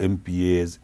MPAs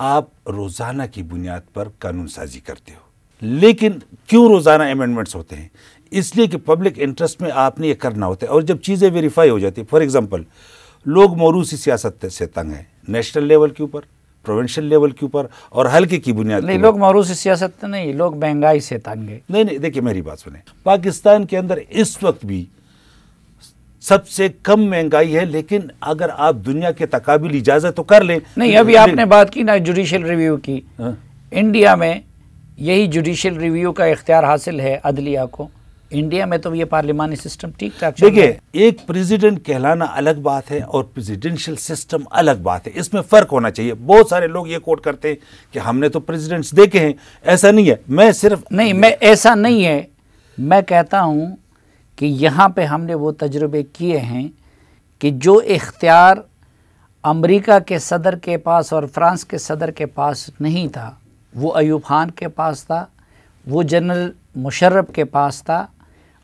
آپ روزانہ کی بنیاد پر قانون سازی کرتے ہو. لیکن کیوں روزانہ امینڈمنٹس ہوتے ہیں؟ اس لیے کہ پبلک انٹرسٹ میں آپ نے یہ کرنا ہوتا ہے. اور جب چیزیں ویریفائی ہو جاتی ہیں، فار ایگزامپل لوگ موروثی سیاست سے تنگ ہیں، نیشنل لیول کے اوپر، پروونشل لیول کے اوپر اور حلقے کی بنیاد نہیں، لوگ موروثی سیاست نہیں، لوگ مہنگائی سے تنگ ہیں. نہیں، دیکھیں میری بات سنیں، پاکستان کے اندر اس وقت بھی سب سے کم مہنگائی ہے، لیکن اگر آپ دنیا کے تقابل اجازت تو کر لیں. نہیں، ابھی آپ نے بات کی نا جوڈیشل ریویو کی. انڈیا میں یہی جوڈیشل ریویو کا اختیار حاصل ہے عدلیہ کو. انڈیا میں تو یہ پارلیمانی سسٹم ٹھیک ٹھاک چل رہا ہے. دیکھیں، ایک پریزیڈنٹ کہلانا الگ بات ہے اور پریزیڈنشل سسٹم الگ بات ہے. اس میں فرق ہونا چاہیے. بہت سارے لوگ یہ کوٹ کرتے ہیں کہ ہم نے تو پریزیڈنٹس دیکھے ہیں. ایسا نہیں ہے. میں ایسا نہیں ہے. میں کہتا ہوں کہ یہاں پہ ہم نے وہ تجربے کیے ہیں کہ جو اختیار امریکہ کے صدر کے پاس اور فرانس کے صدر کے پاس نہیں تھا، وہ ایوب خان کے پاس تھا، وہ جنرل مشرف کے پاس تھا.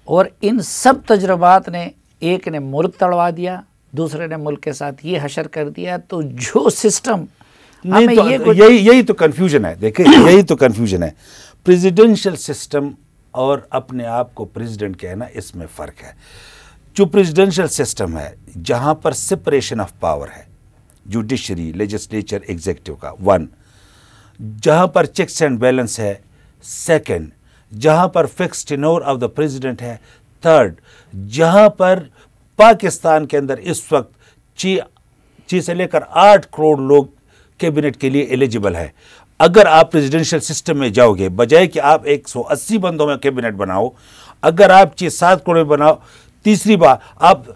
اور ان سب تجربات نے، ایک نے ملک تڑوا دیا، دوسرے نے ملک کے ساتھ یہ حشر کر دیا. تو جو سسٹم یہی تو کنفیوژن ہے. دیکھیں، یہی تو کنفیوژن ہے. پریزیڈنشل سسٹم اور اپنے آپ کو پریزیڈنٹ کہنا، اس میں فرق ہے. جو پریزیڈنشل سسٹم ہے جہاں پر سپریشن آف پاور ہے، جوڈیشری، لیجسلیچر، ایگزیکٹو کا 1، جہاں پر چیکس اینڈ بیلنس ہے 2، جہاں پر fix tenure of the president ہے 3، جہاں پر پاکستان کے اندر اس وقت 6 سے لے کر 8 کروڑ لوگ کیبنٹ کے لیے ایلیجیبل ہے. اگر آپ پریزیڈنشل سسٹم میں جاؤ گے، بجائے کہ آپ 180 بندوں میں کیبنٹ بناؤ، اگر آپ 6-7 کروڑ میں بناؤ، تیسری بات آپ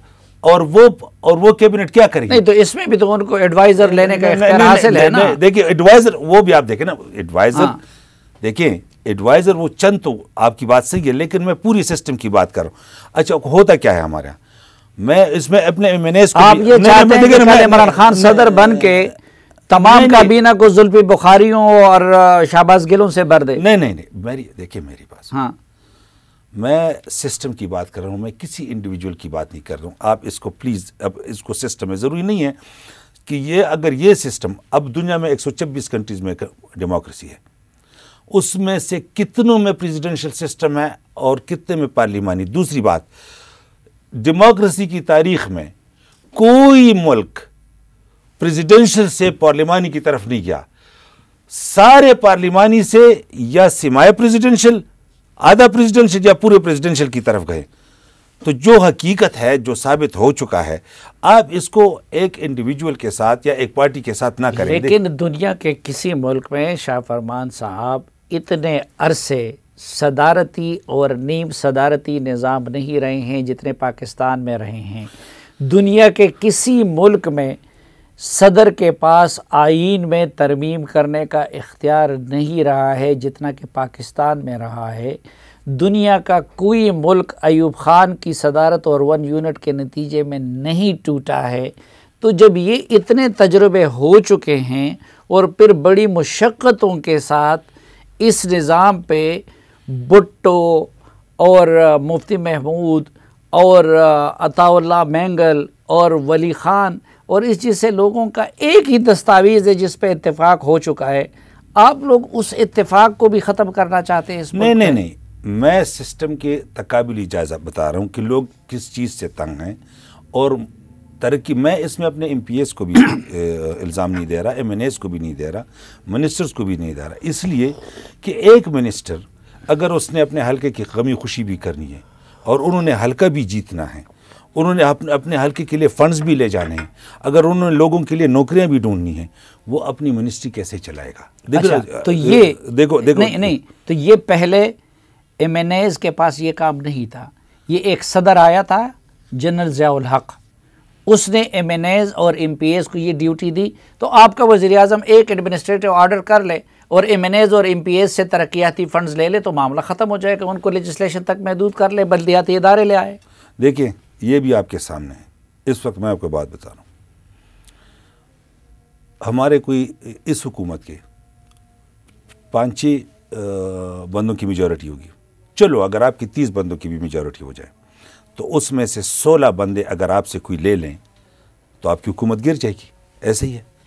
اور وہ کیبنٹ کیا کریں گے؟ نہیں، تو اس میں بھی تو ان کو ایڈوائزر لینے کا اختیار حاصل ہے نا. دیکھیں ایڈوائزر، وہ بھی آپ دیکھیں نا، ایڈوائزر دیکھیں، ایڈوائزر وہ چند، تو آپ کی بات صحیح ہے، لیکن میں پوری سسٹم کی بات کر رہا ہوں. اچھا، ہوتا کیا ہے ہمارے یہاں؟ میں اس میں اپنے امیونیز کو آپ یہ چاہتے ہیں کہ عمران خان صدر بن کے تمام کابینہ کو زلفی بخاریوں اور شہباز گلوں سے بھر دے؟ نہیں، دیکھیں میری بات. ہاں، میں سسٹم کی بات کر رہا ہوں، میں کسی انڈیویجول کی بات نہیں کر رہا ہوں. آپ اس کو پلیز، اب اس کو سسٹم میں ضروری نہیں ہے کہ اگر یہ سسٹم، اب دنیا میں 126 کنٹریز میں ڈیموکریسی ہے، اس میں سے کتنوں میں پریزیڈنشل سسٹم ہے اور کتنے میں پارلیمانی. دوسری بات، ڈیموکریسی کی تاریخ میں کوئی ملک پریزیڈنشل سے پارلیمانی کی طرف نہیں گیا. سارے پارلیمانی سے یا سمائے پریزیڈنشل، آدھا پریزیڈنشل یا پورے پریزیڈنشل کی طرف گئے. تو جو حقیقت ہے، جو ثابت ہو چکا ہے، آپ اس کو ایک انڈیویجول کے ساتھ یا ایک پارٹی کے ساتھ نہ کریں. لیکن دنیا کے کسی ملک میں شاہ فرمان صاحب اتنے عرصے صدارتی اور نیم صدارتی نظام نہیں رہے ہیں جتنے پاکستان میں رہے ہیں. دنیا کے کسی ملک میں صدر کے پاس آئین میں ترمیم کرنے کا اختیار نہیں رہا ہے جتنا کہ پاکستان میں رہا ہے. دنیا کا کوئی ملک ایوب خان کی صدارت اور 1 یونٹ کے نتیجے میں نہیں ٹوٹا ہے. تو جب یہ اتنے تجربے ہو چکے ہیں اور پھر بڑی مشقتوں کے ساتھ اس نظام پہ بھٹو اور مفتی محمود اور عطا اللہ مینگل اور ولی خان اور اس جیسے لوگوں کا ایک ہی دستاویز ہے جس پہ اتفاق ہو چکا ہے، آپ لوگ اس اتفاق کو بھی ختم کرنا چاہتے ہیں؟ نہیں، میں سسٹم کے تقابلی جائزہ بتا رہا ہوں کہ لوگ کس چیز سے تنگ ہیں اور ترقی. میں اس میں اپنے ایم پی ایس کو بھی الزام نہیں دے رہا، ایم این ایس کو بھی نہیں دے رہا، منسٹرز کو بھی نہیں دے رہا. اس لیے کہ ایک منسٹر اگر اس نے اپنے حلقے کی غمی خوشی بھی کرنی ہے اور انہوں نے حلقہ بھی جیتنا ہے، انہوں نے اپنے حلقے کے لیے فنڈز بھی لے جانے ہیں، اگر انہوں نے لوگوں کے لیے نوکریاں بھی ڈھونڈنی ہیں، وہ اپنی منسٹری کیسے چلائے گا؟ تو یہ نہیں، تو یہ پہلے ایم این ایز کے پاس یہ کام نہیں تھا. یہ ایک صدر آیا تھا جنرل ضیاء الحق، اس نے ایم این ایز اور ایم پی ایز کو یہ ڈیوٹی دی. تو آپ کا وزیر اعظم ایک ایڈمنسٹریٹو آرڈر کر لے اور ایم این ایز اور ایم پی ایز سے ترقیاتی فنڈز لے لے تو معاملہ ختم ہو جائے گا. ان کو لیجسلیشن تک محدود کر لے، بلدیاتی ادارے لے آئے. دیکھیں، یہ بھی آپ کے سامنے ہے. اس وقت میں آپ کو بات بتا رہا ہوں، ہمارے کوئی اس حکومت کے 5-6 بندوں کی میجورٹی ہوگی. چلو اگر آپ کی 30 بندوں کی بھی میجورٹی ہو جائے تو اس میں سے 16 بندے اگر آپ سے کوئی لے لیں تو آپ کی حکومت گر جائے گی. ایسے ہی ہے،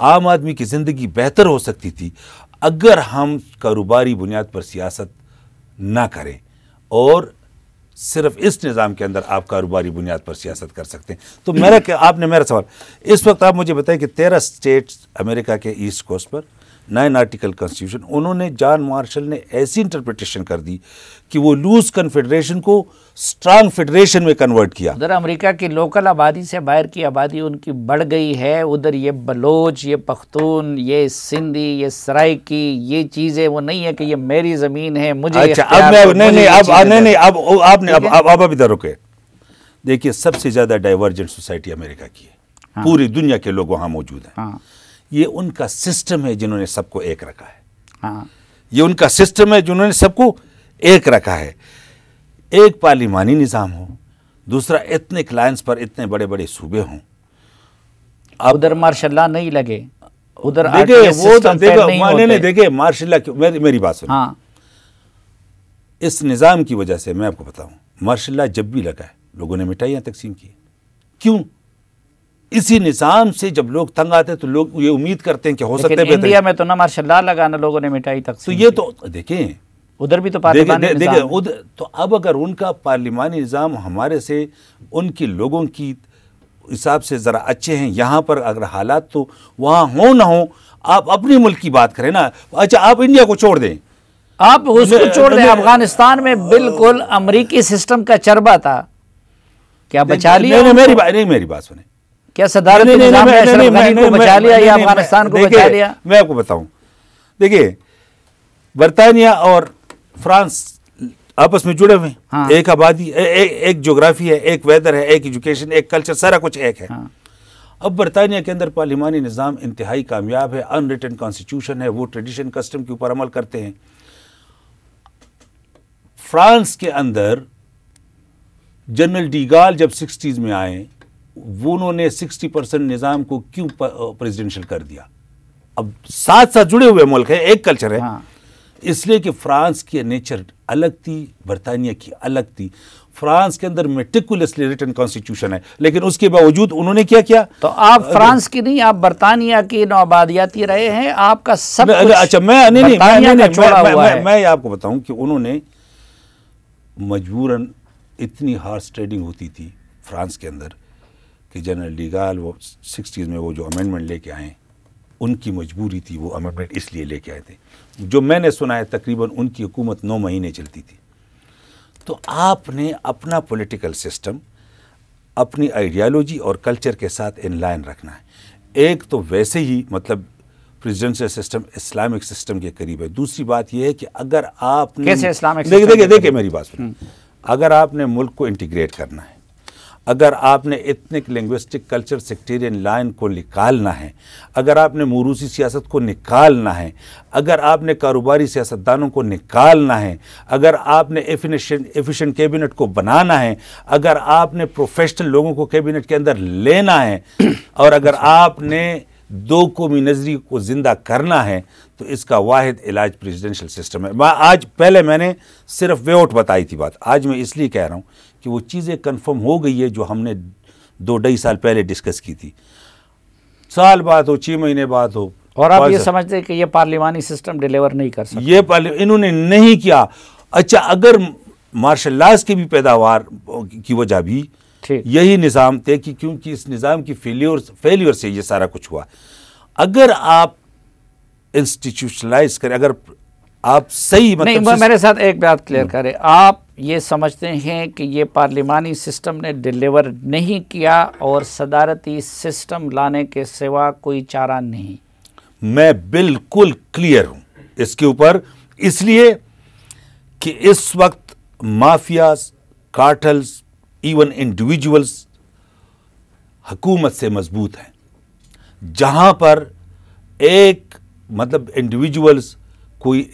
عام آدمی کی زندگی بہتر ہو سکتی تھی اگر ہم کاروباری بنیاد پر سیاست نہ کریں، اور صرف اس نظام کے اندر آپ کاروباری بنیاد پر سیاست کر سکتے ہیں۔ تو آپ نے میرا سوال، اس وقت آپ مجھے بتائیں کہ 13 سٹیٹس امریکہ کے ایسٹ کوسٹ پر 9 آرٹیکل کانسٹیٹیوشن، انہوں نے جان مارشل نے ایسی انٹرپریٹیشن کر دی کہ وہ لوز کنفیڈریشن کو اسٹرانگ فیڈریشن میں کنورٹ کیا۔ ادھر امریکہ کی لوکل آبادی سے باہر کی آبادی ان کی بڑھ گئی ہے، ادھر یہ بلوچ، یہ پختون، یہ سندھی، یہ سرائکی، یہ چیزیں وہ نہیں ہے کہ یہ میری زمین ہے مجھے اچھا اب ادھر رکے۔ دیکھیے سب سے زیادہ ڈائیورجنٹ سوسائٹی امریکہ کی ہے، پوری دنیا کے لوگ وہاں موجود ہیں۔ یہ ان کا سسٹم ہے جنہوں نے سب کو ایک رکھا ہے، یہ ان کا سسٹم ہے جنہوں نے سب کو ایک رکھا ہے۔ ایک پارلیمانی نظام ہو، دوسرا ایتھنک لائنز پر اتنے بڑے بڑے صوبے ہوں۔ ادھر مارشاء اللہ نہیں لگے، ادھر دیکھیں مارشاء اللہ، میری بات سنیں، اس نظام کی وجہ سے میں آپ کو بتاؤں، مارشاء اللہ جب بھی لگا ہے لوگوں نے مٹھائیاں تقسیم کی۔ کیوں؟ اسی نظام سے جب لوگ تنگ آتے ہیں تو لوگ یہ امید کرتے ہیں کہ ہو سکتا ہے انڈیا میں تو نہ مارشاء اللہ لگانا لوگوں نے مٹھائی تقسیم، تو یہ تو دیکھیں ادھر بھی تو پارلیمانی نظام۔ تو اب اگر ان کا پارلیمانی نظام ہمارے سے ان کے لوگوں کی حساب سے ذرا اچھے ہیں، یہاں پر اگر حالات تو وہاں ہوں نہ ہوں، آپ اپنی ملک کی بات کریں نا۔ اچھا آپ انڈیا کو چھوڑ دیں، آپ اس کو چھوڑ دیں، افغانستان میں بالکل امریکی سسٹم کا چربا تھا، کیا بچا لیا؟ میری بات سنیں، کیا صدارتی نظام نے اشرف غنی کو بچا لیا یا افغانستان کو بچا لیا؟ میں آپ کو بتاؤں، دیکھیں برطانیہ اور فرانس آپس میں جڑے ہوئے ہیں، ایک آبادی، ایک جغرافی ہے، ایک ویدر ہے، ایک ایجوکیشن، ایک کلچر، سارا کچھ ایک ہے۔ اب برطانیہ کے اندر پارلیمانی نظام انتہائی کامیاب ہے، ان ریٹن کانسٹیٹیوشن ہے، وہ ٹریڈیشن کسٹم کے اوپر عمل کرتے ہیں۔ فرانس کے اندر جنرل ڈی گال جب 60s میں آئے، انہوں نے 60% نظام کو کیوں پریزیڈنشل کر دیا؟ اب ساتھ ساتھ جڑے ہوئے ملک ہے، ایک کلچر ہے، اس لیے کہ فرانس کی نیچر الگ تھی، برطانیہ کی الگ تھی۔ فرانس کے اندر میٹیکولسلی ریٹن کانسٹیٹیوشن ہے، لیکن اس کے باوجود انہوں نے کیا کیا؟ تو آپ فرانس کی نہیں، آپ برطانیہ کی نوآبادیاتی رہے ہیں، آپ کا سب کچھ اچھا میں آپ کو بتاؤں کہ انہوں نے مجبوراً اتنی ہارس ٹریڈنگ ہوتی تھی فرانس کے اندر کہ جنرل ڈی گال وہ 60s میں وہ جو امینڈمنٹ لے کے آئے، ان کی مجبوری تھی، وہ امینڈمنٹ اس لیے لے کے آئے تھے۔ جو میں نے سنا ہے تقریباً ان کی حکومت 9 مہینے چلتی تھی۔ تو آپ نے اپنا پولیٹیکل سسٹم اپنی آئیڈیالوجی اور کلچر کے ساتھ ان لائن رکھنا ہے۔ ایک تو ویسے ہی مطلب پریزیڈنشل سسٹم اسلامک سسٹم کے قریب ہے۔ دوسری بات یہ ہے کہ اگر آپ نے کیسے اسلامک سسٹم، دیکھیں میری بات سنیں، اگر آپ نے ملک کو انٹیگریٹ کرنا ہے، اگر آپ نے ethnic linguistic culture sectarian line کو نکالنا ہے، اگر آپ نے موروثی سیاست کو نکالنا ہے، اگر آپ نے کاروباری سیاستدانوں کو نکالنا ہے، اگر آپ نے ایفیشنٹ کیبنٹ کو بنانا ہے، اگر آپ نے پروفیشنل لوگوں کو کیبنٹ کے اندر لینا ہے، اور اگر آپ نے 2 قومی نظریے کو زندہ کرنا ہے، تو اس کا واحد علاج پریزیڈنشل سسٹم ہے۔ پہلے میں نے صرف وے آؤٹ بتائی تھی بات، آج میں اس لیے کہہ رہا ہوں کہ وہ چیزیں کنفرم ہو گئی ہے جو ہم نے 2-2.5 سال پہلے ڈسکس کی تھی۔ سال بعد ہو، 6 مہینے بعد ہو، اور آپ یہ سمجھتے ہیں کہ یہ پارلیمانی سسٹم ڈیلیور نہیں کر سکتا؟ یہ انہوں نے نہیں کیا۔ اچھا اگر مارشل لاز کی بھی پیداوار کی وجہ بھی یہی نظام تھے، کہ کیونکہ اس نظام کی فیلیور سے یہ سارا کچھ ہوا۔ اگر آپ انسٹیٹیوشنلائز کریں، اگر آپ صحیح نہیں، میرے ساتھ ایک بات کلیئر کریں، آپ یہ سمجھتے ہیں کہ یہ پارلیمانی سسٹم نے ڈیلیور نہیں کیا اور صدارتی سسٹم لانے کے سوا کوئی چارہ نہیں؟ میں بالکل کلیئر ہوں اس کے اوپر، اس لیے کہ اس وقت مافیاز، کارٹلز، ایون انڈیویجولز حکومت سے مضبوط ہیں۔ جہاں پر ایک مطلب انڈیویجولز کوئی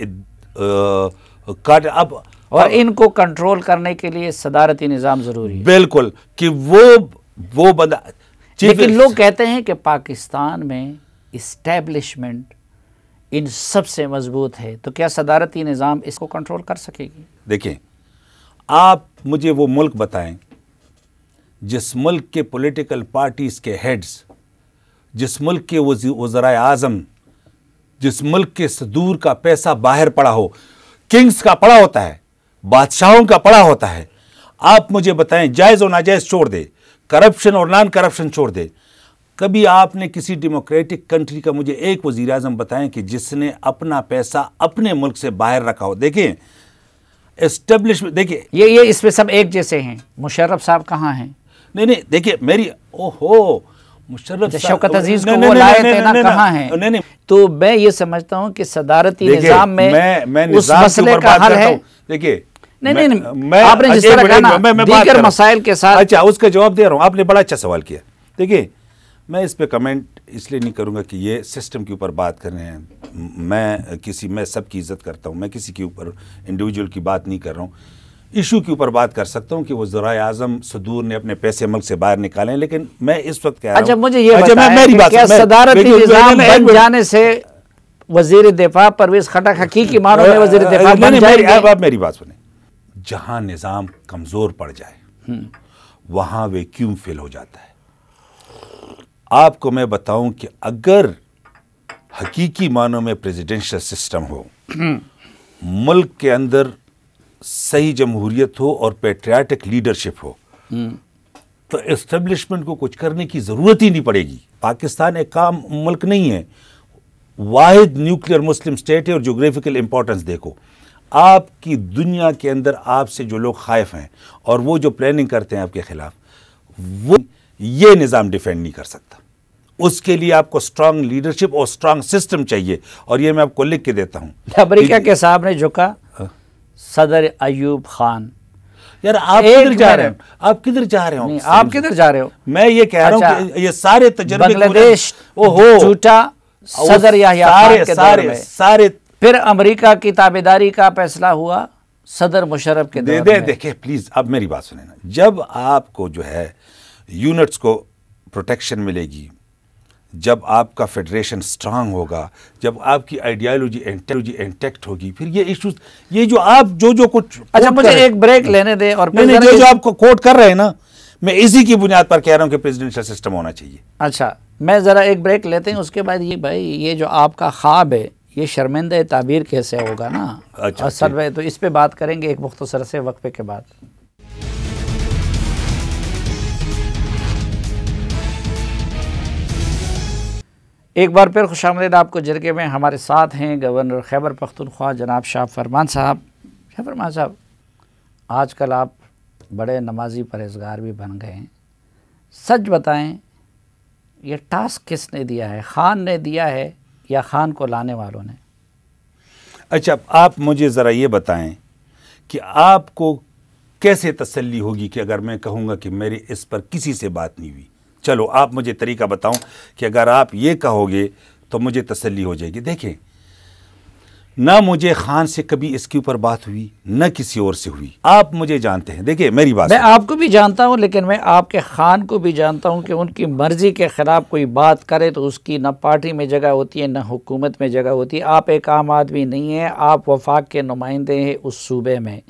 اب اور ان کو کنٹرول کرنے کے لیے صدارتی نظام ضروری ہے، بالکل، کہ وہ بندہ۔ لیکن لوگ کہتے ہیں کہ پاکستان میں اسٹیبلشمنٹ ان سب سے مضبوط ہے، تو کیا صدارتی نظام اس کو کنٹرول کر سکے گی؟ دیکھیں، آپ مجھے وہ ملک بتائیں جس ملک کے پولیٹیکل پارٹیز کے ہیڈز جس ملک کے وزرائے اعظم، جس ملک کے صدور کا پیسہ باہر پڑا ہو، کنگز کا پڑا ہوتا ہے، بادشاہوں کا پڑا ہوتا ہے، آپ مجھے بتائیں، جائز و ناجائز چھوڑ دے، کرپشن اور نان کرپشن چھوڑ دے، کبھی آپ نے کسی ڈیموکریٹک کنٹری کا مجھے ایک وزیر اعظم بتائیں کہ جس نے اپنا پیسہ اپنے ملک سے باہر رکھا ہو؟ دیکھیں اسٹیبلشمنٹ، دیکھیں یہ اس پہ سب ایک جیسے ہیں. مشرف صاحب کہاں ہیں؟ نہیں دیکھیے میری مشرف شوکت عزیز کو وہ لائے تھے نا، کہاں ہیں؟ تو میں یہ سمجھتا ہوں کہ صدارتی نظام میں اس مسئلے کا حل ہے. دیکھیے نہیں آپ نے جس طرح کہا نا دیگر مسائل کے ساتھ. اچھا اس کا جواب دے رہا ہوں، آپ نے بڑا اچھا سوال کیا. دیکھیے میں اس پہ کمنٹ اس لیے نہیں کروں گا کہ یہ سسٹم کے اوپر بات کر رہے ہیں. میں سب کی عزت کرتا ہوں، میں کسی کے اوپر انڈیویجول کی بات نہیں کر رہا ہوں. ایشو کے اوپر بات کر سکتا ہوں کہ وزرائے اعظم صدور نے اپنے پیسے ملک سے باہر نکالے ہیں، لیکن میں اس وقت کہہ رہا ہوں. اچھا مجھے یہ بتائیں کہ کیا صدارتی نظام بن جانے سے وزیر دفاع پرویز خٹک حقیقی معنوں میں وزیر دفاع بن جائے گی؟ آپ میری بات سنیں، جہاں نظام کمزور پڑ جائے وہاں ویکیوم فل ہو جاتا ہے. آپ کو میں بتاؤں کہ اگر حقیقی معنوں میں پریزیڈنشل سسٹم ہو، ملک کے اندر صحیح جمہوریت ہو اور پیٹریاٹک لیڈرشپ ہو، تو اسٹیبلشمنٹ کو کچھ کرنے کی ضرورت ہی نہیں پڑے گی. پاکستان ایک عام ملک نہیں ہے، واحد نیوکلیئر مسلم سٹیٹ ہے، اور جغرافیکل امپورٹنس دیکھو. آپ کی دنیا کے اندر آپ سے جو لوگ خائف ہیں اور وہ جو پلاننگ کرتے ہیں آپ کے خلاف، وہ یہ نظام ڈیفینڈ نہیں کر سکتا. اس کے لیے آپ کو اسٹرانگ لیڈرشپ اور اسٹرانگ سسٹم چاہیے، اور یہ میں آپ کو لکھ کے دیتا ہوں. امریکہ کے صاحب نے جھکا، صدر ایوب خان. یار آپ کدھر جا رہے ہیں؟ آپ کدھر جا رہے ہو؟ آپ کدھر جا رہے ہو؟ میں یہ کہہ رہا ہوں کہ یہ سارے تجربے بنگلہ دیش جھوٹا صدر یحییٰ خان کے دور میں، سارے پھر امریکہ کی تابعداری کا فیصلہ ہوا صدر مشرف کے دور میں. دیکھیں پلیز اب میری بات سنیں نا، جب آپ کو جو ہے یونٹس کو پروٹیکشن ملے گی، جب آپ کا فیڈریشن سٹرانگ ہوگا، جب آپ کی آئیڈیالوجی انٹیکٹ ہوگی، پھر یہ ایشوز یہ جو آپ جو کچھ. اچھا مجھے ایک بریک لینے دے. اور جو آپ کو کوٹ کر رہے ہیں نا، میں اسی کی بنیاد پر کہہ رہا ہوں کہ پریزیڈنشل سسٹم ہونا چاہیے. اچھا میں ذرا ایک بریک لیتے ہیں، اس کے بعد یہ بھائی یہ جو آپ کا خواب ہے یہ شرمندہ تعبیر کیسے ہوگا نا؟ اچھا تو اس پہ بات کریں گے ایک مختصر سے وقفے کے بعد. ایک بار پھر خوش آمدید آپ کو جرگے میں. ہمارے ساتھ ہیں گورنر خیبر پختونخوا جناب شاہ فرمان صاحب. شاہ فرمان صاحب، آج کل آپ بڑے نمازی پرہیزگار بھی بن گئے ہیں. سچ بتائیں یہ ٹاسک کس نے دیا ہے؟ خان نے دیا ہے یا خان کو لانے والوں نے؟ اچھا آپ مجھے ذرا یہ بتائیں کہ آپ کو کیسے تسلی ہوگی کہ اگر میں کہوں گا کہ میری اس پر کسی سے بات نہیں ہوئی؟ چلو آپ مجھے طریقہ بتاؤں کہ اگر آپ یہ کہو گے تو مجھے تسلی ہو جائے گی. دیکھیں نہ مجھے خان سے کبھی اس کے اوپر بات ہوئی، نہ کسی اور سے ہوئی. آپ مجھے جانتے ہیں. دیکھیں میری بات، میں آپ کو بھی جانتا ہوں، لیکن میں آپ کے خان کو بھی جانتا ہوں کہ ان کی مرضی کے خلاف کوئی بات کرے تو اس کی نہ پارٹی میں جگہ ہوتی ہے نہ حکومت میں جگہ ہوتی ہے. آپ ایک عام آدمی نہیں ہیں، آپ وفاق کے نمائندے ہیں اس صوبے میں.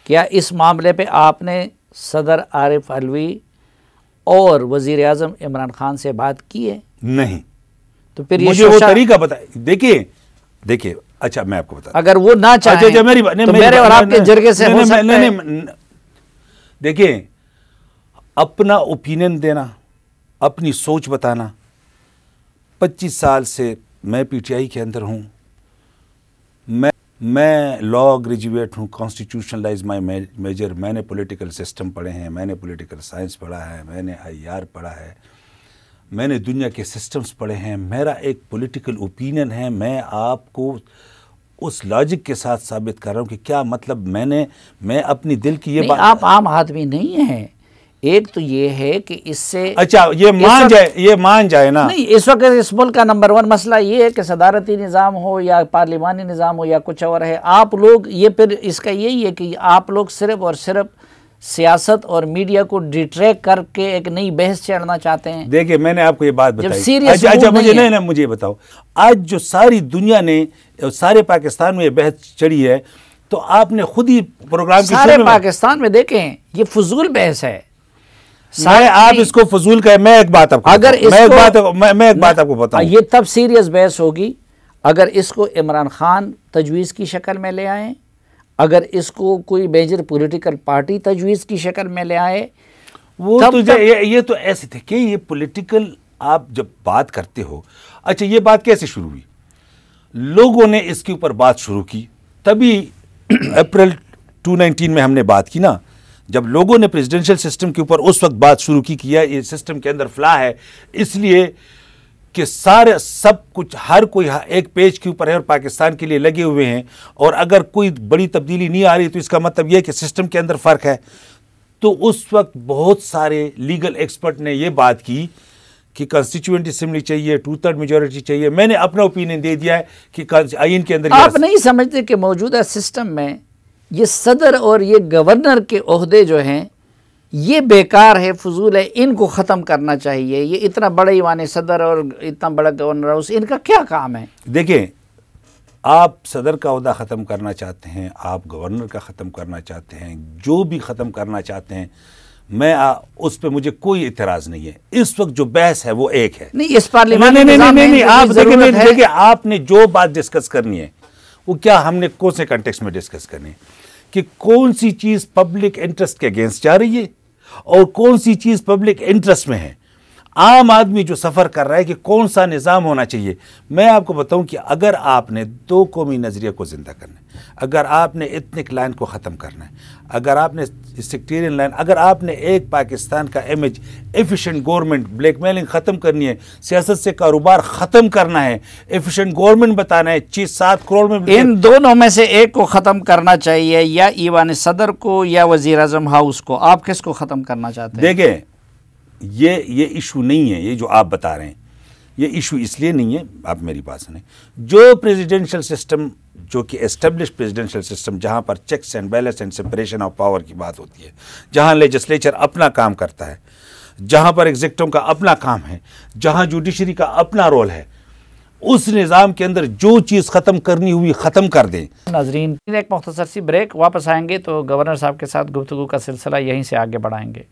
کیا اس معاملے پہ آپ نے صدر عارف علوی اور وزیر اعظم عمران خان سے بات کی ہے؟ نہیں. تو پھر مجھے وہ طریقہ بتائیں. دیکھیں اچھا میں آپ کو بتا، اگر وہ نہ چاہیں تو میرے اور آپ کے جرگے سے ہو سکتا ہے. دیکھیں اپنا اوپینین دینا، اپنی سوچ بتانا. 25 سال سے میں پی ٹی آئی کے اندر ہوں، میں لا گریجویٹ ہوں، کانسٹیٹیوشن لا از مائی میجر. میں نے پولیٹیکل سسٹم پڑھے ہیں، میں نے پولیٹیکل سائنس پڑھا ہے، میں نے IR پڑھا ہے، میں نے دنیا کے سسٹمز پڑھے ہیں. میرا ایک پولیٹیکل اوپینین ہے. میں آپ کو اس لاجک کے ساتھ ثابت کر رہا ہوں کہ کیا مطلب میں اپنی دل کی یہ بات. آپ عام آدمی نہیں ہیں. ایک تو یہ ہے کہ اس سے اچھا یہ مان جائے نا. نہیں، اس وقت اس ملک کا نمبر 1 مسئلہ یہ ہے کہ صدارتی نظام ہو یا پارلیمانی نظام ہو یا کچھ اور ہے. آپ لوگ یہ پھر اس کا یہی ہے کہ آپ لوگ صرف اور صرف سیاست اور میڈیا کو ڈیٹریک کر کے ایک نئی بحث چھیڑنا چاہتے ہیں. دیکھیں میں نے آپ کو یہ بات بتائی. اچھا مجھے بتاؤ، آج جو ساری دنیا نے سارے پاکستان میں یہ بحث چڑھی ہے تو آپ نے خود ہی پروگرام سارے پاکستان میں دیکھیں یہ فضول بحث ہے. آپ اس کو فضول کہیں. میں ایک بات آپ کو بتاؤں, یہ تب سیریس بحث ہوگی اگر اس کو عمران خان تجویز کی شکل میں لے آئیں, اگر اس کو کوئی میجر پولیٹیکل پارٹی تجویز کی شکل میں لے آئے. وہ تو یہ تو ایسے تھے کہ یہ پولیٹیکل آپ جب بات کرتے ہو. اچھا, یہ بات کیسے شروع ہوئی؟ لوگوں نے اس کے اوپر بات شروع کی, تبھی اپریل 2019 میں ہم نے بات کی نا, جب لوگوں نے پریزیڈنشل سسٹم کے اوپر اس وقت بات شروع کی کیا یہ سسٹم کے اندر فلاح ہے, اس لیے کہ سب کچھ ہر کوئی ایک پیج کے اوپر ہے اور پاکستان کے لیے لگے ہوئے ہیں, اور اگر کوئی بڑی تبدیلی نہیں آ رہی تو اس کا مطلب یہ کہ سسٹم کے اندر فرق ہے. تو اس وقت بہت سارے لیگل ایکسپرٹ نے یہ بات کی کہ کانسٹیچوئنٹ اسمبلی چاہیے, 2/3 میجورٹی چاہیے. میں نے اپنا اوپینین دے دیا ہے کہ آئین کے اندر آپ نہیں سمجھتے کہ موجودہ سسٹم میں یہ صدر اور یہ گورنر کے عہدے جو ہیں یہ بیکار ہے, فضول ہے, ان کو ختم کرنا چاہیے. یہ اتنا بڑا ایوان صدر اور اتنا بڑا گورنر ہاؤس, ان کا کیا کام ہے؟ دیکھیں, آپ صدر کا عہدہ ختم کرنا چاہتے ہیں, آپ گورنر کا ختم کرنا چاہتے ہیں, جو بھی ختم کرنا چاہتے ہیں, میں اس پہ مجھے کوئی اعتراض نہیں ہے. اس وقت جو بحث ہے وہ ایک ہے. نہیں, اس پارلیمانی نظام میں آپ دیکھیں آپ نے جو بات ڈسکس کرنی ہے وہ کیا ہم نے کون سے کنٹیکسٹ میں ڈسکس کرنی ہے, کہ کون سی چیز پبلک انٹرسٹ کے اگینسٹ جا رہی ہے اور کون سی چیز پبلک انٹرسٹ میں ہے. عام آدمی جو سفر کر رہا ہے کہ کون سا نظام ہونا چاہیے. میں آپ کو بتاؤں کہ اگر آپ نے دو قومی نظریے کو زندہ کرنا ہے, اگر آپ نے ایتھنک لائن کو ختم کرنا ہے, اگر آپ نے سیکٹیرین لائن, اگر آپ نے ایک پاکستان کا image efficient government, black mailing ختم کرنی ہے, سیاست سے کاروبار ختم کرنا ہے, ایفیشنٹ گورنمنٹ بتانا ہے, 7 کروڑ میں ان دونوں میں سے ایک کو ختم کرنا چاہیے, یا ایوان صدر کو یا وزیر اعظم ہاؤس کو. آپ کس کو ختم کرنا چاہتے ہیں؟ دیکھیں, یہ ایشو نہیں ہے, یہ جو آپ بتا رہے ہیں یہ ایشو اس لیے نہیں ہے. آپ میری بات سنیں, جو پریزیڈنشل سسٹم, جو کہ اسٹیبلش پریزیڈنشل سسٹم, جہاں پر checks and balance and separation of power کی بات ہوتی ہے, جہاں لیجسلیچر اپنا کام کرتا ہے, جہاں پر ایگزیکٹو کا اپنا کام ہے, جہاں جوڈیشری کا اپنا رول ہے, اس نظام کے اندر جو چیز ختم کرنی ہوئی ختم کر دیں. ناظرین, ایک مختصر سی بریک, واپس آئیں گے تو گورنر صاحب کے ساتھ گفتگو کا سلسلہ یہیں سے آگے بڑھائیں گے.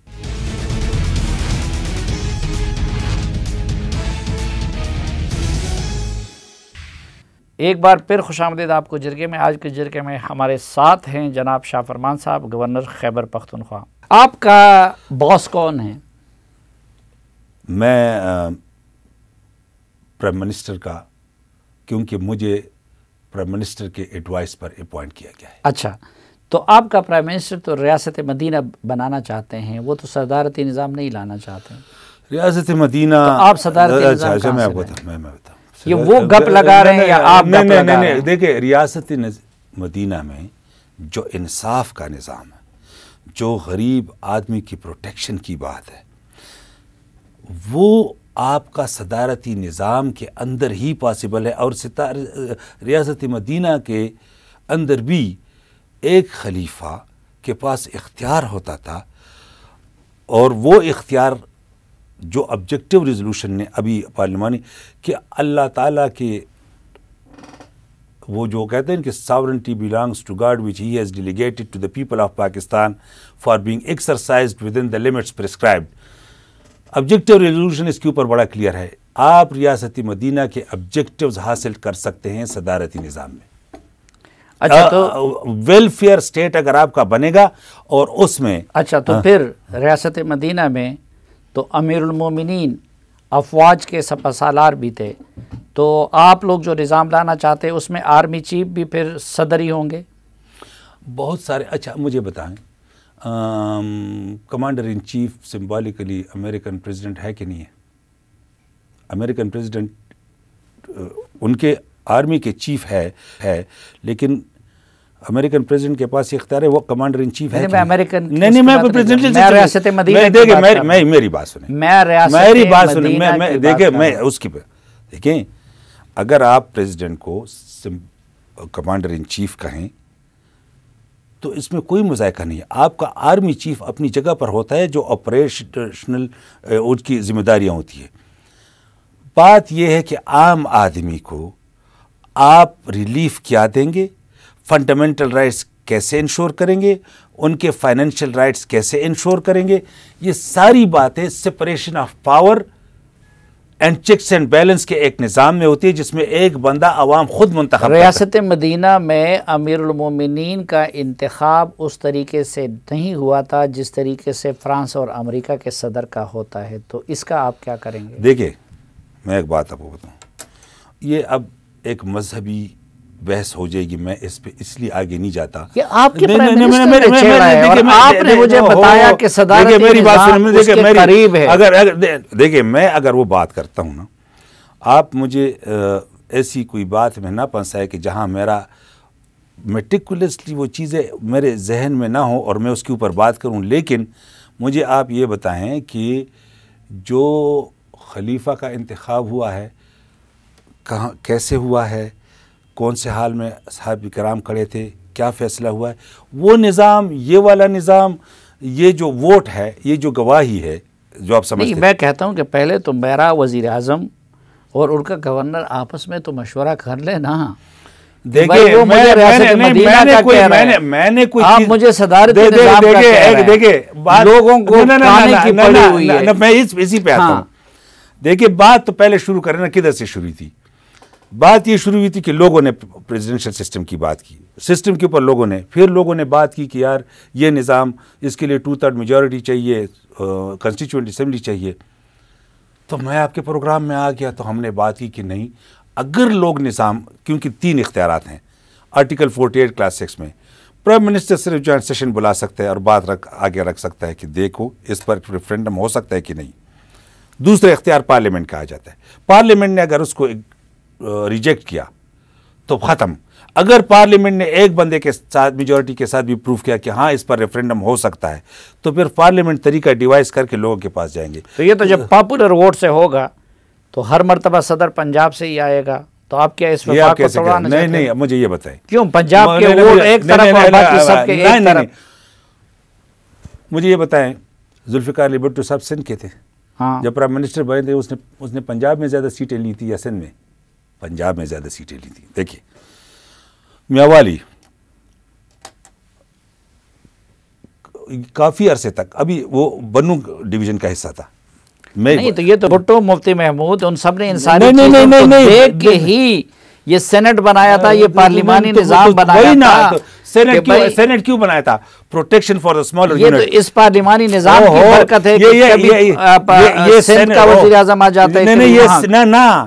ایک بار پھر خوش آمدید آپ کو جرگے میں. آج کے جرگے میں ہمارے ساتھ ہیں جناب شاہ فرمان صاحب, گورنر خیبر پختونخوا. آپ کا باس کون ہے؟ میں پرائم منسٹر کا, کیونکہ مجھے پرائم منسٹر کے ایڈوائس پر اپوائنٹ کیا گیا ہے. اچھا, تو آپ کا پرائم منسٹر تو ریاست مدینہ بنانا چاہتے ہیں, وہ تو صدارتی نظام نہیں لانا چاہتے ہیں. ریاست مدینہ, تو آپ صدارتی نظام کہاں سے لائیں؟ میں بتاؤں, یہ وہ گپ لگا رہے ہیں یا آپ گپ لگا رہے ہیں؟ دیکھیں, ریاست مدینہ میں جو انصاف کا نظام ہے, جو غریب آدمی کی پروٹیکشن کی بات ہے, وہ آپ کا صدارتی نظام کے اندر ہی پاسبل ہے. اور ریاست مدینہ کے اندر بھی ایک خلیفہ کے پاس اختیار ہوتا تھا, اور وہ اختیار جو آبجیکٹو ریزولوشن نے ابھی پارلیمانی, کہ اللہ تعالیٰ کے وہ جو کہتے ہیں کہ sovereignty belongs to God which he has delegated to the people of Pakistan for being exercised within the limits prescribed. Objective resolution اس کے اوپر بڑا کلیئر ہے. آپ ریاست مدینہ کے آبجیکٹوز حاصل کر سکتے ہیں صدارتی نظام میں. اچھا, تو ویلفیئر اسٹیٹ اگر آپ کا بنے گا, اور اس میں اچھا, تو پھر ریاست مدینہ میں تو امیر المومنین افواج کے سپہ سالار بھی تھے, تو آپ لوگ جو نظام لانا چاہتے ہیں اس میں آرمی چیف بھی پھر صدر ہی ہوں گے؟ بہت سارے. اچھا, مجھے بتائیں, commander in chief symbolically American president ہے کہ نہیں ہے؟ امریکن پریزیڈنٹ ان کے آرمی کے چیف ہے, لیکن امریکن پریزیڈنٹ کے پاس اختیار ہے, وہ کمانڈر ان چیف ہے. نہیں, میں ریاست مدینہ, میری بات سنیں, دیکھیں, میں اس کی دیکھیں, اگر آپ پریزیڈنٹ کو کمانڈر ان چیف کہیں تو اس میں کوئی مذائقہ نہیں ہے. آپ کا آرمی چیف اپنی جگہ پر ہوتا ہے, جو آپریشنل ان کی ذمہ داریاں ہوتی ہیں. بات یہ ہے کہ عام آدمی کو آپ ریلیف کیا دیں گے, فنڈامنٹل رائٹس کیسے انشور کریں گے, ان کے فائنینشیل رائٹس کیسے انشور کریں گے. یہ ساری باتیں separation of power and checks and balance کے ایک نظام میں ہوتی ہے جس میں ایک بندہ عوام خود منتخب کرتا ہے. ریاست مدینہ میں امیر المومنین کا انتخاب اس طریقے سے نہیں ہوا تھا جس طریقے سے فرانس اور امریکہ کے صدر کا ہوتا ہے, تو اس کا آپ کیا کریں گے؟ دیکھیں میں ایک بات آپ کو بتاؤں, یہ اب ایک مذہبی بحث ہو جائے گی, میں اس پہ اس لیے آگے نہیں جاتا. یہ آپ کے پرائم منسٹر نے چھیڑا ہے اور آپ نے مجھے بتایا کہ صدارتی نظام اس کے قریب ہے. دیکھیں میں اگر وہ بات کرتا ہوں نا, آپ مجھے ایسی کوئی بات میں نہ پھنسائے کہ جہاں میرا میٹیکولسلی وہ چیزیں میرے ذہن میں نہ ہوں اور میں اس کے اوپر بات کروں. لیکن مجھے آپ یہ بتائیں کہ جو خلیفہ کا انتخاب ہوا ہے کہاں کیسے ہوا ہے, کون سے حال میں اصحاب کرام کھڑے تھے, کیا فیصلہ ہوا ہے, وہ نظام, یہ والا نظام, یہ جو ووٹ ہے, یہ جو گواہی ہے جو آپ سمجھتے ہیں. میں کہتا ہوں کہ پہلے تو میرا وزیر اعظم اور ان کا گورنر آپس میں تو مشورہ کر لے نا. دیکھیں میں نے کوئی آپ مجھے صدارتی نظام کا کہہ رہے ہیں, دیکھیں لوگوں کو کھانے کی پڑی ہوئی ہے. میں اسی پہ آتا ہوں. دیکھیں بات تو پہلے شروع کریں نا, کدھر سے شروع تھی بات؟ یہ شروع ہوئی تھی کہ لوگوں نے پریزیڈنشل سسٹم کی بات کی, سسٹم کے اوپر لوگوں نے, پھر لوگوں نے بات کی کہ یار یہ نظام, اس کے لیے 2/3 میجورٹی چاہیے, کنسٹیچوئنٹ اسمبلی چاہیے. تو میں آپ کے پروگرام میں آ گیا تو ہم نے بات کی کہ نہیں, اگر لوگ نظام, کیونکہ 3 اختیارات ہیں آرٹیکل 48 کلاس 6 میں, پرائم منسٹر صرف جوائنٹ سیشن بلا سکتا ہے اور بات آگے رکھ سکتا ہے کہ دیکھو اس پر ریفرینڈم ہو سکتا ہے کہ نہیں. دوسرا اختیار پارلیمنٹ کا آ جاتا ہے. پارلیمنٹ نے اگر اس کو ریجیکٹ کیا تو ختم. اگر پارلیمنٹ نے ایک بندے کے ساتھ میجورٹی کے ساتھ بھی پروف کیا کہ ہاں اس پر ریفرینڈم ہو سکتا ہے, تو پھر پارلیمنٹ طریقہ ڈیوائز کر کے لوگوں کے پاس جائیں گے. تو یہ تو جب پاپولر ووٹ سے ہوگا تو ہر مرتبہ صدر پنجاب سے ہی آئے گا, تو آپ کیا اس وفاق کو توڑانا چاہتے ہیں؟ نہیں, مجھے یہ بتائیں کیوں پنجاب کے ووٹ ایک طرف اور باقی سب کے ایک طرف؟ مجھے یہ بتائیں, ذوالفقار علی بھٹو صاحب سندھ کے تھے, جب پرائم منسٹر بنے تھے اس نے پنجاب میں زیادہ سیٹیں لی تھی یا سندھ میں؟ پنجاب میں زیادہ سیٹیں لی تھی. دیکھیے میاوالی کافی عرصے تک, ابھی وہ بنو ڈویژن کا حصہ تھا. نہیں تو یہ تو بھٹو, مفتی محمود, ان سب نے ان ساری چیزوں کو دیکھ کے ہی یہ سینٹ بنایا تھا, یہ پارلیمانی نظام بنایا تھا. سینٹ کیوں بنایا تھا؟ Protection for the smaller unit. یہ تو اس پارلیمانی نظام کی برکت ہے کہ کبھی سندھ کا وزیر اعظم آ جاتا ہے. نہیں,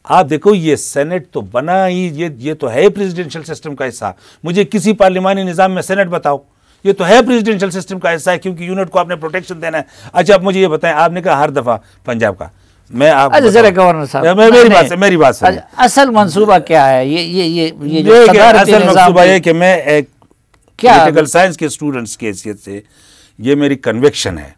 آپ دیکھو یہ سینٹ تو بنا ہی, یہ تو ہے پریزیڈنشل سسٹم کا حصہ. مجھے کسی پارلیمانی نظام میں سینٹ بتاؤ, یہ تو ہے پریزیڈنشل سسٹم کا حصہ ہے کیونکہ یونٹ کو آپ نے پروٹیکشن دینا ہے. اچھا اب مجھے یہ بتائیں, آپ نے کہا ہر دفعہ پنجاب کا, میں آپ گورنر صاحب میری بات سنیں, اصل منصوبہ کیا ہے؟ یہ اصل منصوبہ یہ کہ میں ایک پولیٹیکل سائنس کے اسٹوڈنٹس کی حیثیت سے یہ میری کنوکشن ہے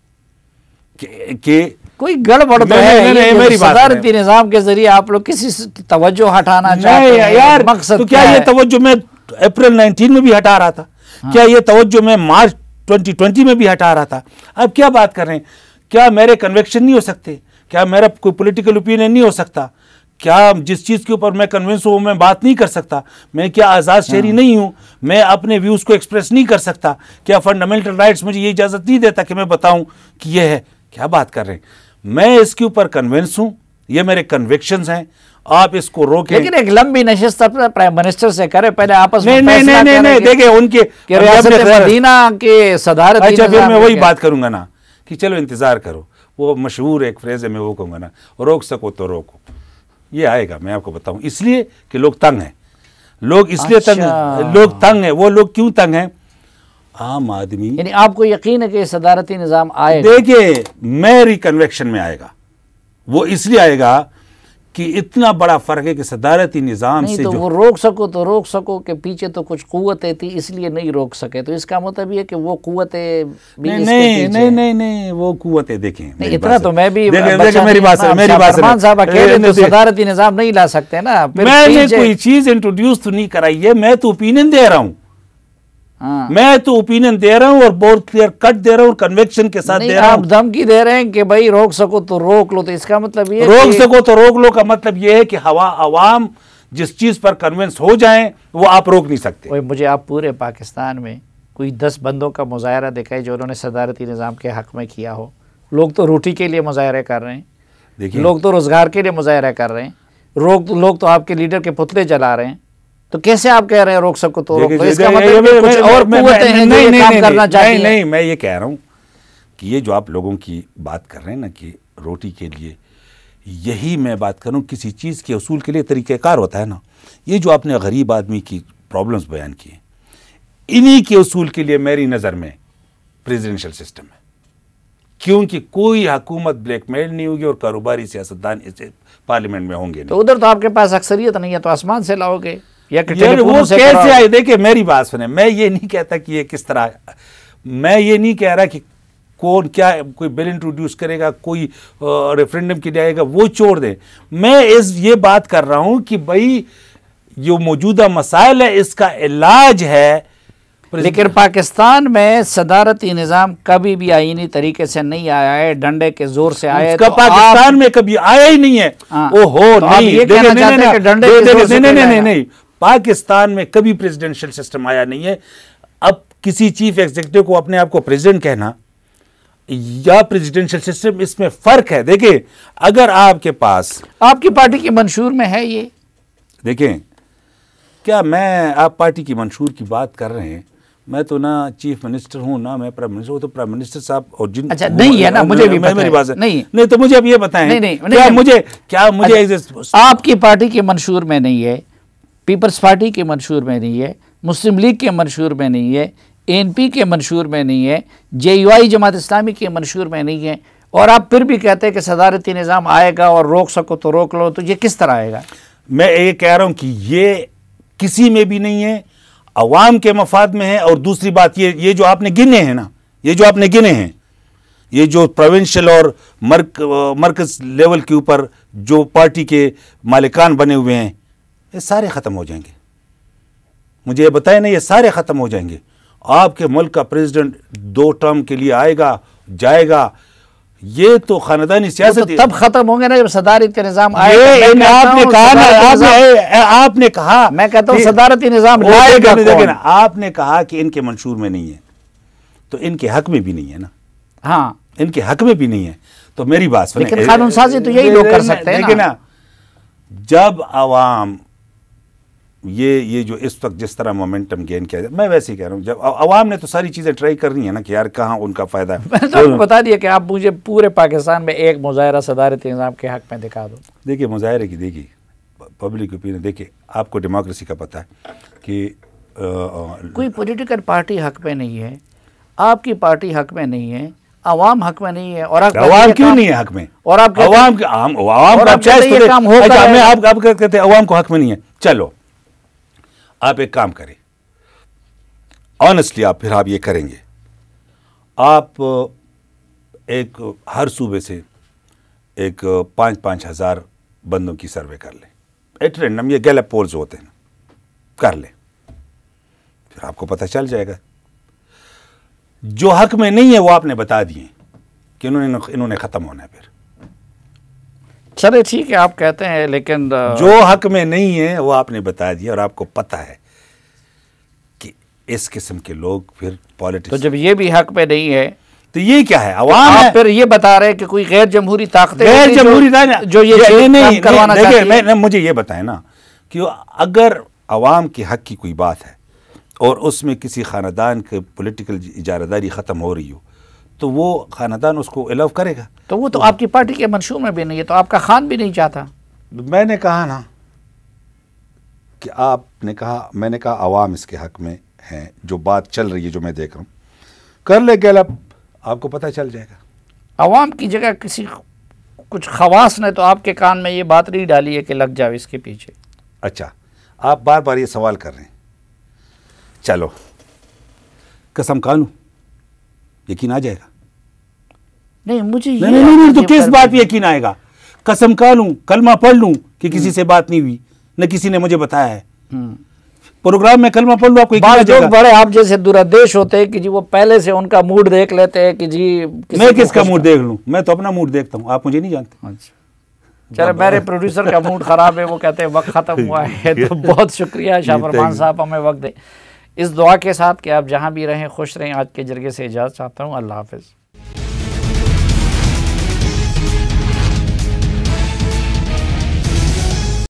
کہ کوئی گڑبڑ تو ہے. صدارتی نظام کے ذریعے آپ لوگ کسی توجہ ہٹانا چاہتے ہیں, یار مقصد تو کیا یہ توجہ میں اپریل 19 میں بھی ہٹا رہا تھا؟ کیا یہ توجہ میں مارچ 2020 میں بھی ہٹا رہا تھا؟ اب کیا بات کر رہے ہیں؟ کیا میرے کنوکشن نہیں ہو سکتے؟ کیا میرا کوئی پولیٹیکل اوپینین نہیں ہو سکتا؟ کیا جس چیز کے اوپر میں کنونس ہوں میں بات نہیں کر سکتا؟ میں کیا آزاد شہری نہیں ہوں؟ میں اپنے ویوز کو ایکسپریس نہیں کر سکتا؟ کیا فنڈامنٹل رائٹس مجھے یہ اجازت نہیں دیتا کہ میں بتاؤں کہ یہ ہے؟ کیا بات کر رہے ہیں؟ میں اس کے اوپر کنونس ہوں, یہ میرے کنوکشنز ہیں, آپ اس کو روکیں. لیکن ایک لمبی نشست پرائم منسٹر سے کرے, پہلے آپس میں نہیں دیکھیں ان کے ریاست مدینہ کے صدارتی. اچھا پھر میں وہی بات کروں گا نا کہ چلو انتظار کرو, وہ مشہور ایک فریز ہے, میں وہ کہوں گا نا, روک سکو تو روکو. یہ آئے گا, میں آپ کو بتاؤں, اس لیے کہ لوگ تنگ ہیں. لوگ اس لیے تنگ ہیں. وہ لوگ کیوں تنگ ہیں؟ عام آدمی, یعنی آپ کو یقین ہے کہ صدارتی نظام آئے گا؟ دیکھیں میری کنویکشن میں آئے گا. وہ اس لیے آئے گا کہ اتنا بڑا فرق ہے کہ صدارتی نظام سے تو وہ روک سکو تو روک سکو کہ پیچھے تو کچھ قوتیں تھی اس لیے نہیں روک سکے, تو اس کا مطلب یہ کہ وہ قوتیں نہیں وہ قوتیں دیکھیں. اتنا تو میں بھی میری بات صاحب اکیلے صدارتی نظام نہیں لا سکتے نا. میں نے کوئی چیز انٹروڈیوس تو نہیں کرائی ہے, میں تو اوپینین دے رہا ہوں. میں تو اوپینین دے رہا ہوں اور بہت کلیئر کٹ دے رہا ہوں, کنوکشن کے ساتھ دے رہا ہوں. آپ دھمکی دے رہے ہیں کہ بھائی روک سکو تو روک لو, تو اس کا مطلب یہ روک سکو تو روک لو کا مطلب یہ ہے کہ عوام جس چیز پر کنونس ہو جائیں وہ آپ روک نہیں سکتے. مجھے آپ پورے پاکستان میں کوئی 10 بندوں کا مظاہرہ دکھائے جو انہوں نے صدارتی نظام کے حق میں کیا ہو. لوگ تو روٹی کے لیے مظاہرے کر رہے ہیں, لوگ تو روزگار کے لیے مظاہرہ کر رہے ہیں, لوگ تو آپ کے لیڈر کے پتلے جلا رہے ہیں. تو کیسے آپ کہہ رہے ہیں روک سکو تو روک؟ اس کا مطلب کچھ اور قوتیں ہیں جو یہ کام کرنا چاہتی ہیں. نہیں, میں یہ کہہ رہا ہوں کہ یہ جو آپ لوگوں کی بات کر رہے ہیں نا کہ روٹی کے لیے, یہی میں بات کروں کسی چیز کے اصول کے لیے طریقہ کار ہوتا ہے نا. یہ جو آپ نے غریب آدمی کی پرابلمز بیان کی ہیں, انہی کے اصول کے لیے میری نظر میں پریزیڈنشل سسٹم ہے, کیونکہ کوئی حکومت بلیک میل نہیں ہوگی اور کاروباری سیاستدان اسے پارلیمنٹ میں ہوں گے. تو ادھر تو آپ کے پاس اکثریت نہیں ہے, تو آسمان سے لاؤ گے یا وہ کیسے آئے؟ دیکھیں میری بات سنیں, میں یہ نہیں کہتا کہ یہ کس طرح, میں یہ نہیں کہہ رہا کہ کون کیا کوئی بل انٹروڈیوس کرے گا, کوئی ریفرینڈم کے لیے آئے گا, وہ چھوڑ دیں. میں یہ بات کر رہا ہوں کہ بھائی جو موجودہ مسائل ہے اس کا علاج ہے. لیکن پاکستان میں صدارتی نظام کبھی بھی آئینی طریقے سے نہیں آیا ہے, ڈنڈے کے زور سے آیا ہے. پاکستان میں کبھی آیا ہی نہیں ہے. نہیں, پاکستان میں کبھی پریزیڈنشل سسٹم آیا نہیں ہے. اب کسی چیف ایگزیکٹو کو اپنے آپ کو پریزیڈنٹ کہنا یا پریزیڈنشل سسٹم, اس میں فرق ہے. دیکھیں اگر آپ کے پاس, آپ کی پارٹی کے منشور میں ہے یہ, دیکھیں کیا میں آپ پارٹی کی منشور کی بات کر رہے ہیں, میں تو نہ چیف منسٹر ہوں نہ میں پرائم منسٹر ہوں. تو پرائم منسٹر صاحب اور جن اچھا نہیں ہے نا, مجھے بھی میری بات نہیں تو مجھے اب یہ بتائیں کیا مجھے آپ کی پارٹی کے منشور میں نہیں ہے, پیپلز پارٹی کے منشور میں نہیں ہے, مسلم لیگ کے منشور میں نہیں ہے, ANP کے منشور میں نہیں ہے, JUI جماعت اسلامی کے منشور میں نہیں ہے, اور آپ پھر بھی کہتے ہیں کہ صدارتی نظام آئے گا اور روک سکو تو روک لو. تو یہ کس طرح آئے گا؟ میں یہ کہہ رہا ہوں کہ یہ کسی میں بھی نہیں ہے, عوام کے مفاد میں ہے. اور دوسری بات یہ جو آپ نے گنے ہیں نا, یہ جو آپ نے گنے ہیں, یہ جو پروونشل اور مرکز لیول کے اوپر جو پارٹی کے مالکان بنے ہوئے ہیں, یہ سارے ختم ہو جائیں گے. مجھے یہ بتائیں نا, یہ سارے ختم ہو جائیں گے. آپ کے ملک کا پریزیڈنٹ 2 ٹرم کے لیے آئے گا جائے گا, یہ تو خاندانی سیاست تب ختم ہوں گے نا جب صدارت کا نظام آئے گا. آپ نے کہا نا, آپ نے کہا, میں کہتا ہوں صدارتی نظام لائے گا کون؟ آپ نے کہا کہ ان کے منشور میں نہیں ہے, تو ان کے حق میں بھی نہیں ہے نا. ہاں, ان کے حق میں بھی نہیں ہے. تو میری بات سنیں, لیکن قانون سازی تو یہی لوگ کر سکتے ہیں نا. جب عوام یہ جو اس وقت جس طرح مومنٹم گین کیا جائے, میں ویسے ہی کہہ رہا ہوں, جب عوام نے تو ساری چیزیں ٹرائی کر رہی ہیں نا کہ یار کہاں ان کا فائدہ ہے. میں تو آپ کو بتا دیا کہ آپ مجھے پورے پاکستان میں ایک مظاہرہ صدارتی نظام کے حق میں دکھا دو. دیکھیے مظاہرے کی, دیکھیے پبلک اوپینین, دیکھیے آپ کو ڈیموکریسی کا پتہ ہے کہ کوئی پولیٹیکل پارٹی حق میں نہیں ہے, آپ کی پارٹی حق میں نہیں ہے, عوام حق میں نہیں ہے. اور عوام کیوں نہیں ہے حق میں؟ اور آپ عوام کہتے ہیں عوام کو حق میں نہیں ہے. چلو آپ ایک کام کریں, آنیسٹلی آپ یہ کریں گے, آپ ایک ہر صوبے سے ایک 5-5 ہزار بندوں کی سروے کر لیں ایٹ رینڈم, یہ گیلپ پولز ہوتے ہیں, کر لیں, پھر آپ کو پتہ چل جائے گا. جو حق میں نہیں ہے وہ آپ نے بتا دیے کہ انہوں نے ختم ہونا ہے. پھر چلے ٹھیک ہے آپ کہتے ہیں, لیکن جو حق میں نہیں ہے وہ آپ نے بتا دیا, اور آپ کو پتہ ہے کہ اس قسم کے لوگ پھر پالیٹکس. تو جب یہ بھی حق میں نہیں ہے تو یہ کیا ہے؟ عوام ہے. پھر یہ بتا رہے کہ کوئی غیر جمہوری طاقتیں جو یہ کروانا چاہتی ہیں. مجھے یہ بتائیں نا کہ اگر عوام کے حق کی کوئی بات ہے اور اس میں کسی خاندان کے پولیٹیکل اجارہ داری ختم ہو رہی ہو, تو وہ خاندان اس کو الاو کرے گا. تو وہ تو آپ کی پارٹی کے منشور میں بھی نہیں ہے, تو آپ کا خان بھی نہیں چاہتا. میں نے کہا نا کہ آپ نے کہا, میں نے کہا عوام اس کے حق میں ہیں. جو بات چل رہی ہے, جو میں دیکھ رہا ہوں, کر لے گیلپ, آپ کو پتہ چل جائے گا. عوام کی جگہ کسی کچھ خواص نے تو آپ کے کان میں یہ بات نہیں ڈالی ہے کہ لگ جاؤ اس کے پیچھے. اچھا, آپ بار بار یہ سوال کر رہے ہیں. چلو قسم کھا لوں, یقین آ جائے گا. نہیں مجھے نہیں, تو کس بات پہ یقین آئے گا؟ قسم کھا لوں, کلمہ پڑھ لوں کہ کسی سے بات نہیں ہوئی, نہ کسی نے مجھے بتایا ہے. پروگرام میں کلمہ پڑھ لوں, آپ کو یقین آ جائے گا. بڑے آپ جیسے دورادیش ہوتے ہیں کہ جی وہ پہلے سے ان کا موڈ دیکھ لیتے ہیں کہ جی میں کس کا موڈ دیکھ لوں؟ میں تو اپنا موڈ دیکھتا ہوں, آپ مجھے نہیں جانتے. چلے میرے پروڈیوسر کا موڈ خراب ہے، وہ کہتے ہیں وقت ختم ہوا ہے، تو بہت شکریہ شاہ فرمان صاحب ہمیں وقت دیں، اس دعا کے ساتھ کہ آپ جہاں بھی رہیں خوش رہیں۔ آج کے جرگے سے اجازت چاہتا ہوں، اللہ حافظ۔